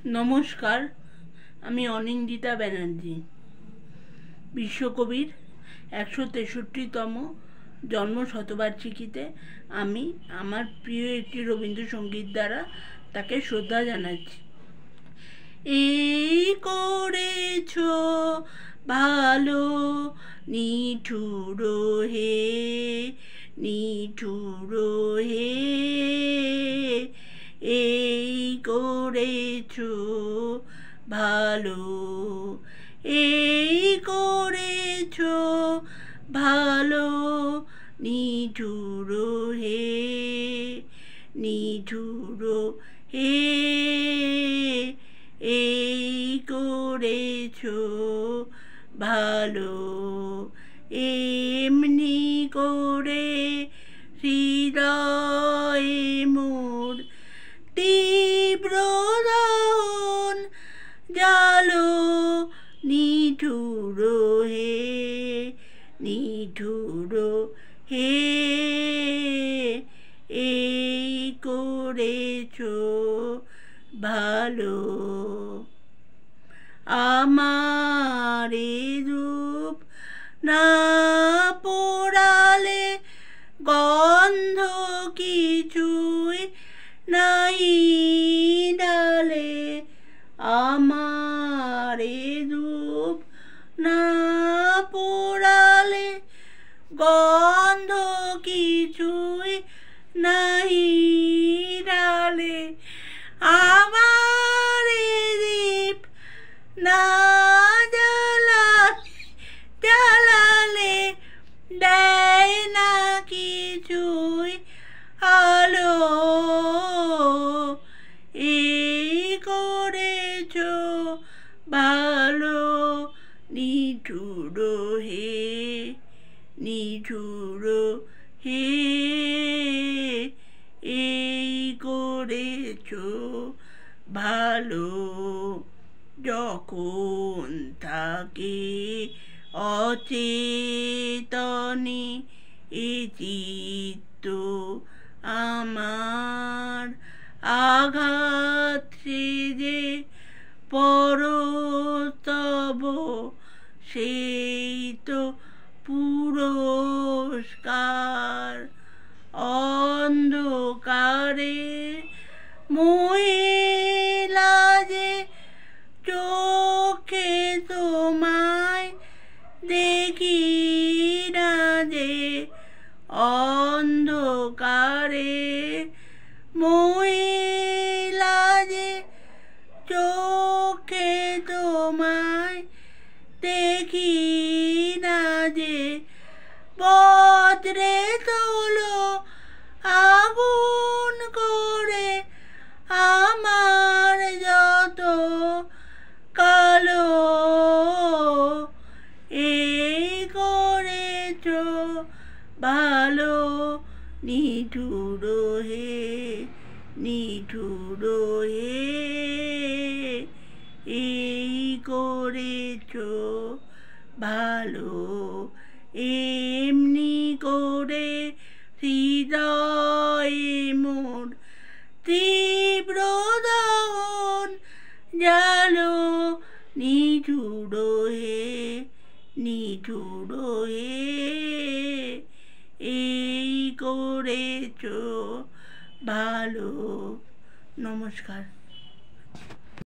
নমস্কার, আমি অনিন্দিতা ব্যানার্জি। বিশ্বকবির ১৬৩তম জন্ম শতবার্ষিকীতে আমি আমার প্রিয় একটি রবীন্দ্রসঙ্গীত দ্বারা তাকে শ্রদ্ধা জানাচ্ছি। এই করেছ ভালো নিঠুর হে, নিঠুর হে, এই করেছ ভালো, এই করেছ ভালো নিঠুর হে, নিঠুর হে, এই করেছ ভালো। এমনি করে হৃদয়ে মোর তীব্র দহন জালো নিঠুর হে, নিঠুর হে, এই করেছ ভালো। আমার রূপ না পোড়ালে গন্ধ কিছুই নাই ডালে, আমার রূপ না পোড়ালে গন্ধ কিছুই নাই ডালে, আমার দীপ না জ্বালালে দেয় না কিছুই আলো, এই করেছ ভালো নিঠুর হে, নিঠুর হে, এই করেছ ভালো। যখন থাকে অচেতনে এ চিত্ত আমার, আঘাত যে পরস্তব সেই তো পুরস্কার। অন্ধকারে মহিলা যে চোখে তোমায় দেখি না যে, অন্ধকারে মহিলা যে চোখে তোমায় দেখি না যে, বজ্রে তোলো আগুন করে আমার যত কালো, এই করেছ ভালো নিঠুর হে, নিঠুর হে, এই করেছ ভালো। এমনি করে হৃদয়ে মোর তীব্র দহন জালো নিঠুর হে, নিঠুর হে, এই করেছ ভালো। নমস্কার।